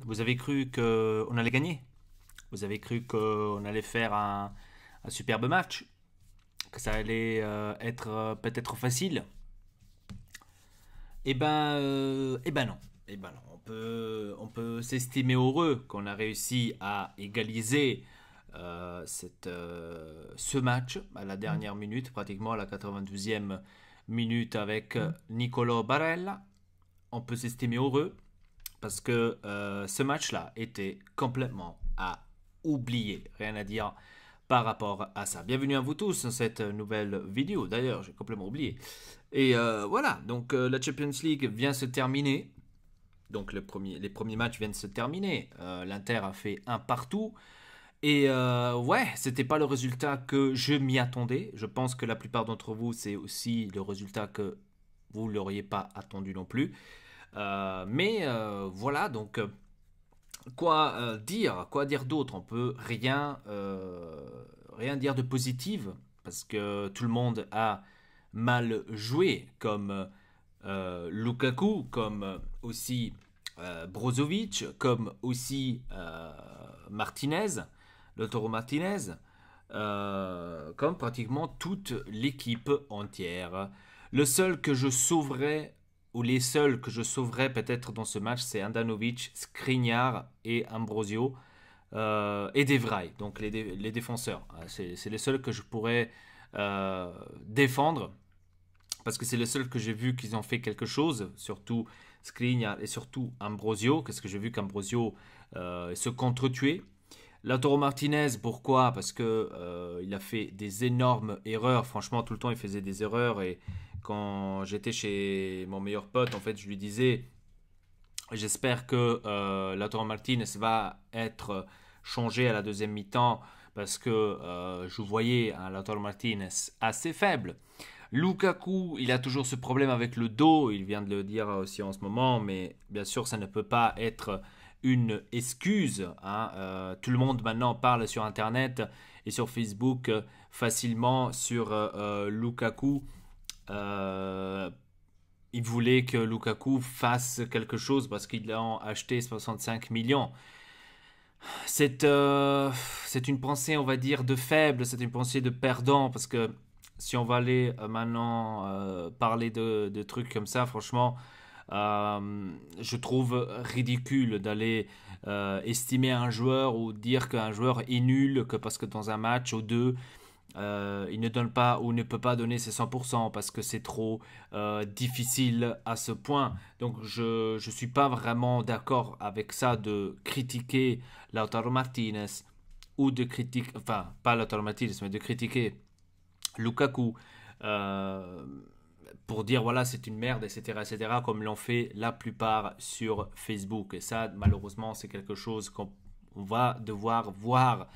Vous avez cru qu'on allait gagner? Vous avez cru qu'on allait faire un superbe match? Que ça allait être peut-être facile? Eh ben non. Eh ben non. On peut s'estimer heureux qu'on a réussi à égaliser ce match à la dernière minute, pratiquement à la 92e minute avec Nicolo Barella. On peut s'estimer heureux parce que ce match-là était complètement à oublier. Rien à dire par rapport à ça. Bienvenue à vous tous dans cette nouvelle vidéo. D'ailleurs, j'ai complètement oublié. Et voilà, donc la Champions League vient se terminer. Donc les premiers matchs viennent se terminer. L'Inter a fait un partout. Et ouais, c'était pas le résultat que je m'y attendais. Je pense que la plupart d'entre vous, c'est aussi le résultat que vous l'auriez pas attendu non plus. Mais voilà, donc quoi dire d'autre? On peut rien dire de positif parce que tout le monde a mal joué, comme Lukaku, comme aussi Brozovic, comme aussi Martinez, Lautaro Martinez, comme pratiquement toute l'équipe entière. Le seul que je sauverais, ou les seuls que je sauverais peut-être dans ce match, c'est Andanovic, Skriniar et Ambrosio et Devray, donc les défenseurs. C'est les seuls que je pourrais défendre parce que c'est les seuls que j'ai vu qu'ils ont fait quelque chose, surtout Skriniar et surtout Ambrosio, parce que j'ai vu qu'Ambrosio se contre-tuait. Lautaro Martinez, pourquoi? Parce que il a fait des énormes erreurs. Franchement, tout le temps, il faisait des erreurs. Et quand j'étais chez mon meilleur pote, en fait, je lui disais, j'espère que Lautaro Martinez va être changé à la deuxième mi-temps parce que je voyais un Lautaro Martinez assez faible. Lukaku, il a toujours ce problème avec le dos, il vient de le dire aussi en ce moment, mais bien sûr, ça ne peut pas être une excuse, hein. Tout le monde maintenant parle sur Internet et sur Facebook facilement sur Lukaku. Euh, il voulait que Lukaku fasse quelque chose parce qu'il a acheté 65 millions. C'est c'est une pensée, on va dire, de faible, c'est une pensée de perdant, parce que si on va aller maintenant parler de trucs comme ça, franchement, je trouve ridicule d'aller estimer un joueur ou dire qu'un joueur est nul que parce que dans un match ou deux, il ne donne pas ou ne peut pas donner ses 100% parce que c'est trop difficile à ce point. Donc je ne suis pas vraiment d'accord avec ça de critiquer Lautaro Martinez ou de critiquer, enfin pas Lautaro Martinez, mais de critiquer Lukaku euh, pour dire voilà c'est une merde, etc., etc., comme l'ont fait la plupart sur Facebook. Et ça, malheureusement, c'est quelque chose qu'on va devoir voir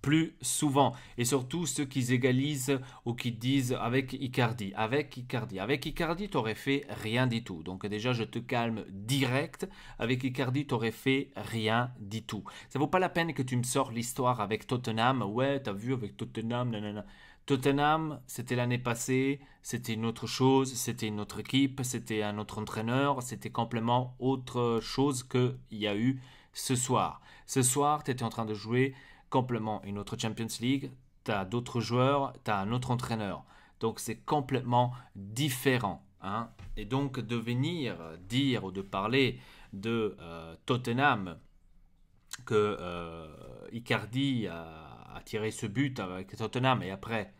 plus souvent. Et surtout ceux qui égalisent ou qui disent avec Icardi. Avec Icardi, t'aurais fait rien du tout. Donc déjà, je te calme direct. Avec Icardi, t'aurais fait rien du tout. Ça vaut pas la peine que tu me sors l'histoire avec Tottenham. Ouais, t'as vu avec Tottenham, nanana. Tottenham, c'était l'année passée, c'était une autre chose, c'était une autre équipe, c'était un autre entraîneur, c'était complètement autre chose qu'il y a eu ce soir. Ce soir, tu étais en train de jouer complètement une autre Champions League, tu as d'autres joueurs, tu as un autre entraîneur. Donc c'est complètement différent, hein. Et donc de venir dire ou de parler de Tottenham, que Icardi a tiré ce but avec Tottenham et après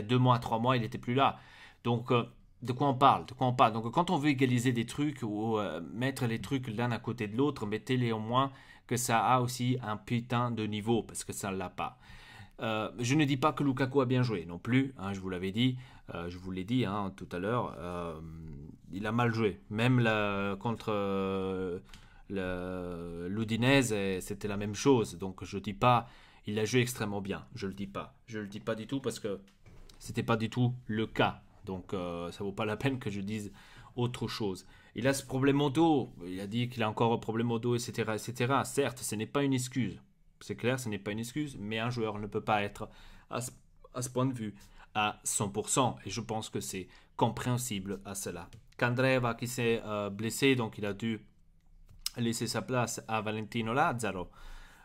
2 mois, 3 mois, il n'était plus là. Donc de quoi on parle? De quoi on parle? Donc quand on veut égaliser des trucs ou mettre les trucs l'un à côté de l'autre, mettez-les au moins que ça a aussi un putain de niveau parce que ça ne l'a pas. Je ne dis pas que Lukaku a bien joué non plus, hein, je vous l'avais dit, je vous l'ai dit hein, tout à l'heure, il a mal joué. Même contre l'Udinese, c'était la même chose. Donc je dis pas, il a joué extrêmement bien, je le dis pas. Je le dis pas du tout parce que c'était pas du tout le cas. Donc ça vaut pas la peine que je dise autre chose. Il a ce problème au dos, il a dit qu'il a encore un problème au dos, etc., etc. Certes, ce n'est pas une excuse. C'est clair, ce n'est pas une excuse, mais un joueur ne peut pas être à ce point de vue à 100%. Et je pense que c'est compréhensible à cela. Candreva qui s'est blessé, donc il a dû laissé sa place à Valentino Lazzaro.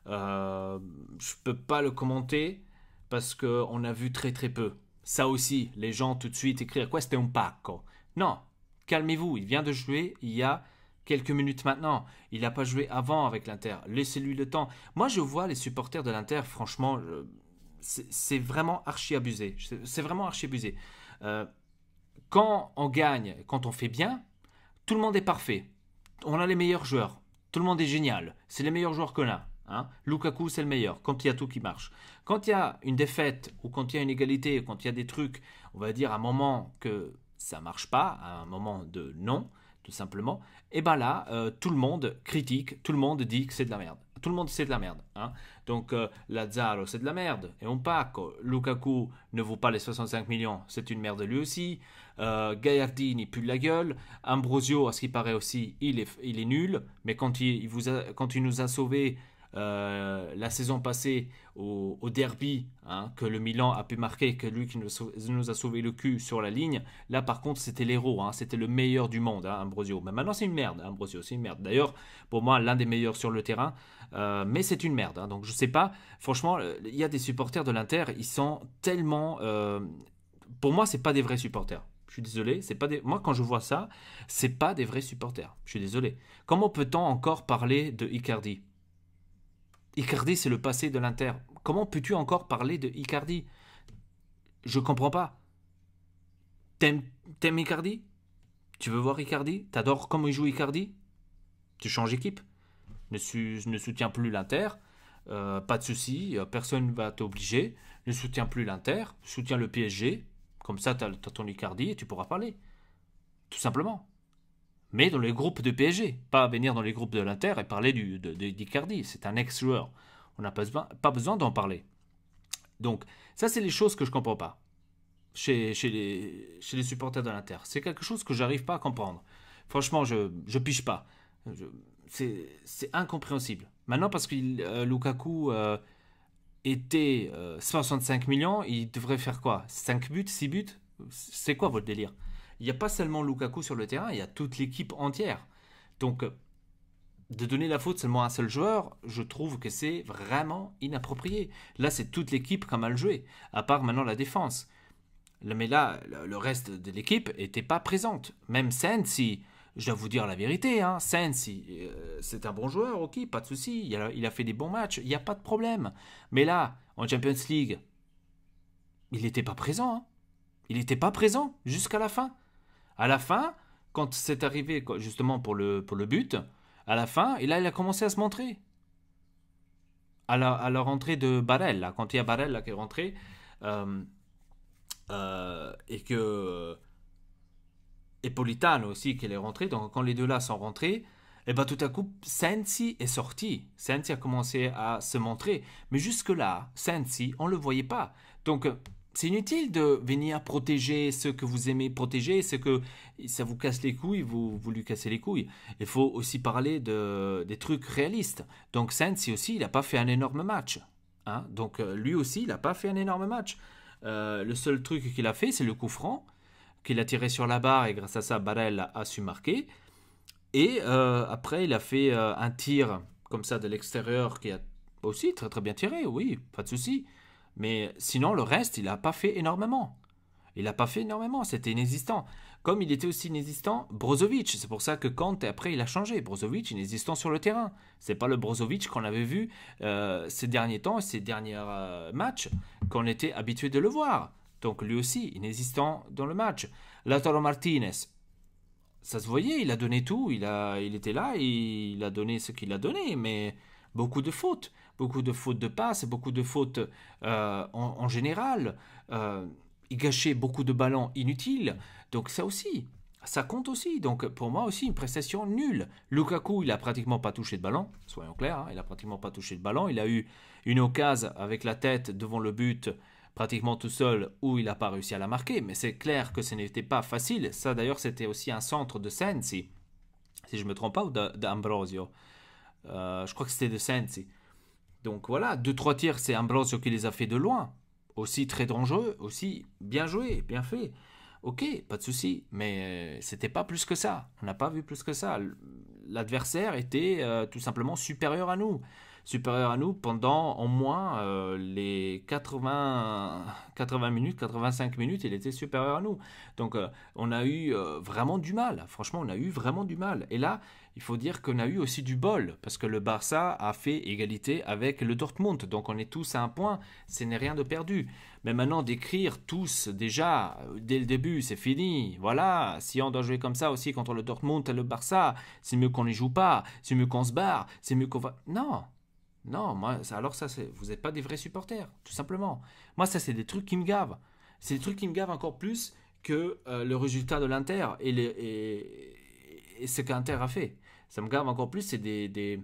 Je peux pas le commenter parce qu'on a vu très très peu. Ça aussi, les gens tout de suite écrire questo è un pacco. Non, calmez-vous, il vient de jouer il y a quelques minutes maintenant. Il n'a pas joué avant avec l'Inter. Laissez-lui le temps. Moi, je vois les supporters de l'Inter, franchement, c'est vraiment archi abusé. C'est vraiment archi abusé. Euh, Quand on gagne, quand on fait bien, tout le monde est parfait. On a les meilleurs joueurs. Tout le monde est génial. C'est les meilleurs joueurs qu'on a. Hein. Lukaku, c'est le meilleur, quand il y a tout qui marche. Quand il y a une défaite, ou quand il y a une égalité, quand il y a des trucs, on va dire à un moment que ça marche pas, à un moment de non, tout simplement, et ben là, tout le monde critique, tout le monde dit que c'est de la merde. Tout le monde sait de la merde. Hein. Donc Lazzaro, c'est de la merde. Et on Paco, Lukaku ne vaut pas les 65 millions, c'est une merde lui aussi. Gagliardini pue la gueule. Ambrosio, à ce qui paraît aussi, il est nul. Mais quand il nous a sauvés la saison passée au derby, hein, que le Milan a pu marquer, que lui qui nous a sauvé le cul sur la ligne, là par contre c'était l'héros, hein, c'était le meilleur du monde, hein, Ambrosio. Mais maintenant c'est une merde, hein, Ambrosio, c'est une merde. D'ailleurs, pour moi, l'un des meilleurs sur le terrain, mais c'est une merde. Hein, donc je sais pas, franchement, il y a des supporters de l'Inter, ils sont tellement... pour moi, c'est pas des vrais supporters. Je suis désolé, c'est pas des... moi quand je vois ça, c'est pas des vrais supporters. Je suis désolé. Comment peut-on encore parler de Icardi? Icardi, c'est le passé de l'Inter. Comment peux-tu encore parler de Icardi? Je comprends pas. T'aimes Icardi? Tu veux voir Icardi? T'adores comment il joue Icardi? Tu changes équipe? Ne soutiens plus l'Inter. Pas de souci, personne ne va t'obliger. Ne soutiens plus l'Inter, soutiens le PSG. Comme ça, t'as ton Icardi et tu pourras parler. Tout simplement. Mais dans les groupes de PSG, pas venir dans les groupes de l'Inter et parler d'Icardi. C'est un ex-joueur. On n'a pas besoin d'en parler. Donc, ça, c'est les choses que je ne comprends pas chez les supporters de l'Inter. C'est quelque chose que j'arrive pas à comprendre. Franchement, je pige pas. C'est incompréhensible. Maintenant, parce que Lukaku était 65 millions, il devrait faire quoi? 5 buts, 6 buts? C'est quoi votre délire? Il n'y a pas seulement Lukaku sur le terrain, il y a toute l'équipe entière. Donc, de donner la faute seulement à un seul joueur, je trouve que c'est vraiment inapproprié. Là, c'est toute l'équipe qui a mal joué, à part maintenant la défense. Mais là, le reste de l'équipe n'était pas présente. Même Sensi, je dois vous dire la vérité, hein, Sensi, c'est un bon joueur, ok, pas de souci, il a fait des bons matchs, il n'y a pas de problème. Mais là, en Champions League, il n'était pas présent. Hein. Il n'était pas présent jusqu'à la fin. À la fin, quand c'est arrivé justement pour le but, à la fin, et là, il a commencé à se montrer. À la rentrée de Barella, quand il y a Barella qui est rentré, euh, et que et Politano aussi qui est rentré, donc quand les deux là sont rentrés, et ben tout à coup Sensi est sorti. Sensi a commencé à se montrer, mais jusque là, Sensi, on le voyait pas. Donc c'est inutile de venir protéger ceux que vous aimez protéger, ceux que ça vous casse les couilles, vous lui cassez les couilles. Il faut aussi parler des trucs réalistes. Donc Sensi aussi, il n'a pas fait un énorme match. Hein. Donc lui aussi, il n'a pas fait un énorme match. Le seul truc qu'il a fait, c'est le coup franc, qu'il a tiré sur la barre et grâce à ça, Barella a su marquer. Et après, il a fait un tir comme ça de l'extérieur qui a aussi très très bien tiré, oui, pas de souci. Mais sinon, le reste, il n'a pas fait énormément. Il n'a pas fait énormément, c'était inexistant. Comme il était aussi inexistant, Brozovic. C'est pour ça que Kante, après, il a changé. Brozovic, inexistant sur le terrain. C'est pas le Brozovic qu'on avait vu ces derniers temps, ces derniers matchs, qu'on était habitué de le voir. Donc lui aussi, inexistant dans le match. Lautaro Martinez, ça se voyait, il a donné tout. Il était là, il a donné ce qu'il a donné, mais beaucoup de fautes. Beaucoup de fautes de passe, beaucoup de fautes en général. Il gâchait beaucoup de ballons inutiles. Donc ça aussi, ça compte aussi. Donc pour moi aussi, une prestation nulle. Lukaku, il a pratiquement pas touché de ballon, soyons clairs. Hein, il a pratiquement pas touché de ballon. Il a eu une occasion avec la tête devant le but, pratiquement tout seul, où il n'a pas réussi à la marquer. Mais c'est clair que ce n'était pas facile. Ça d'ailleurs, c'était aussi un centre de Sensi, si je ne me trompe pas, ou d'Ambrosio. Je crois que c'était de Sensi. Donc voilà, 2-3 tirs, c'est Ambrosio qui les a fait de loin. Aussi très dangereux, aussi bien joué, bien fait. Ok, pas de souci, mais c'était pas plus que ça. On n'a pas vu plus que ça. l'adversaire était tout simplement supérieur à nous. Supérieur à nous pendant au moins les 80 minutes, 85 minutes, il était supérieur à nous. Donc on a eu vraiment du mal. Franchement, on a eu vraiment du mal. Et là, il faut dire qu'on a eu aussi du bol, parce que le Barça a fait égalité avec le Dortmund. Donc on est tous à un point, ce n'est rien de perdu. Mais maintenant, d'écrire tous déjà, dès le début, c'est fini. Voilà, si on doit jouer comme ça aussi contre le Dortmund et le Barça, c'est mieux qu'on n'y joue pas, c'est mieux qu'on se barre, c'est mieux qu'on va... Non, non, moi, alors ça, vous n'êtes pas des vrais supporters, tout simplement. Moi, ça, c'est des trucs qui me gavent. C'est des trucs qui me gavent encore plus que le résultat de l'Inter et ce qu'Inter a fait. Ça me gave encore plus, c'est des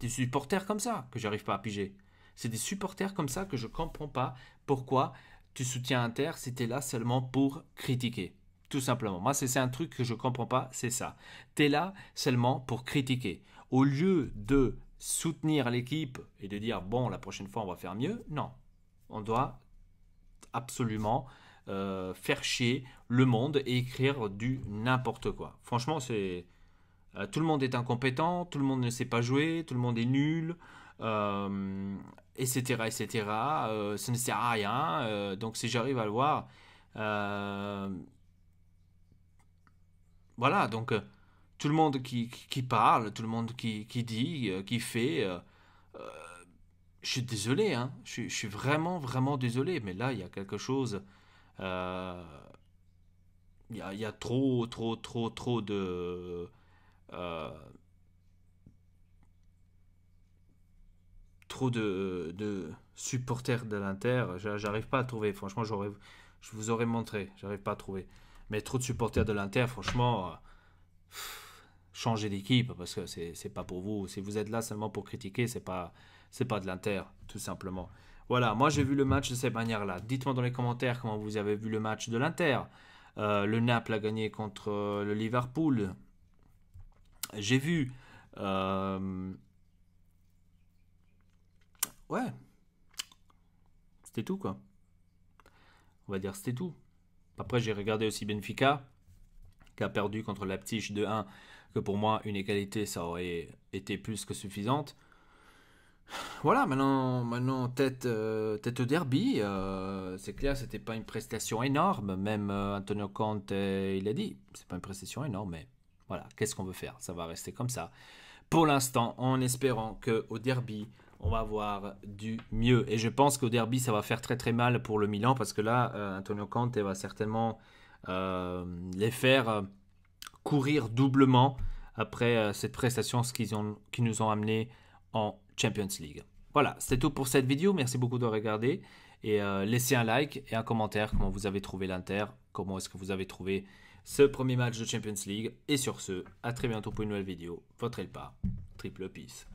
supporters comme ça que j'arrive pas à piger. C'est des supporters comme ça que je comprends pas pourquoi tu soutiens Inter si tu es là seulement pour critiquer. Tout simplement. Moi, c'est un truc que je comprends pas, c'est ça. Tu es là seulement pour critiquer. Au lieu de soutenir l'équipe et de dire bon, la prochaine fois on va faire mieux, non. On doit absolument faire chier le monde et écrire du n'importe quoi. Franchement, c'est tout le monde est incompétent, tout le monde ne sait pas jouer, tout le monde est nul, etc., etc. Ça ne sert à rien. Donc si j'arrive à le voir, euh, voilà. Donc tout le monde qui parle, tout le monde qui dit, qui fait. Euh, je suis désolé, hein. Je suis vraiment, vraiment désolé. Mais là, il y a quelque chose. euh, il y a trop, trop, trop, trop euh, de supporters de l'Inter. J'arrive pas à trouver. Franchement, je vous aurais montré. J'arrive pas à trouver. Mais trop de supporters de l'Inter, franchement, changez d'équipe parce que c'est pas pour vous. Si vous êtes là seulement pour critiquer, c'est pas de l'Inter, tout simplement. Voilà, moi j'ai vu le match de cette manière-là. Dites-moi dans les commentaires comment vous avez vu le match de l'Inter. Le Naples a gagné contre le Liverpool. J'ai vu. euh, ouais, c'était tout quoi. On va dire c'était tout. Après, j'ai regardé aussi Benfica, qui a perdu contre Leipzig 2-1, que pour moi, une égalité, ça aurait été plus que suffisante. Voilà, maintenant tête au derby. C'est clair, c'était pas une prestation énorme. Même Antonio Conte, il a dit, c'est pas une prestation énorme, mais voilà, qu'est-ce qu'on veut faire? Ça va rester comme ça. Pour l'instant, en espérant qu'au derby, on va avoir du mieux. Et je pense qu'au derby, ça va faire très très mal pour le Milan, parce que là, Antonio Conte va certainement les faire courir doublement après cette prestation qui nous ont amené en Champions League. Voilà, c'est tout pour cette vidéo. Merci beaucoup de regarder et laissez un like et un commentaire comment vous avez trouvé l'Inter, comment est-ce que vous avez trouvé ce premier match de Champions League. Et sur ce, à très bientôt pour une nouvelle vidéo. Votre Elpa, triple peace.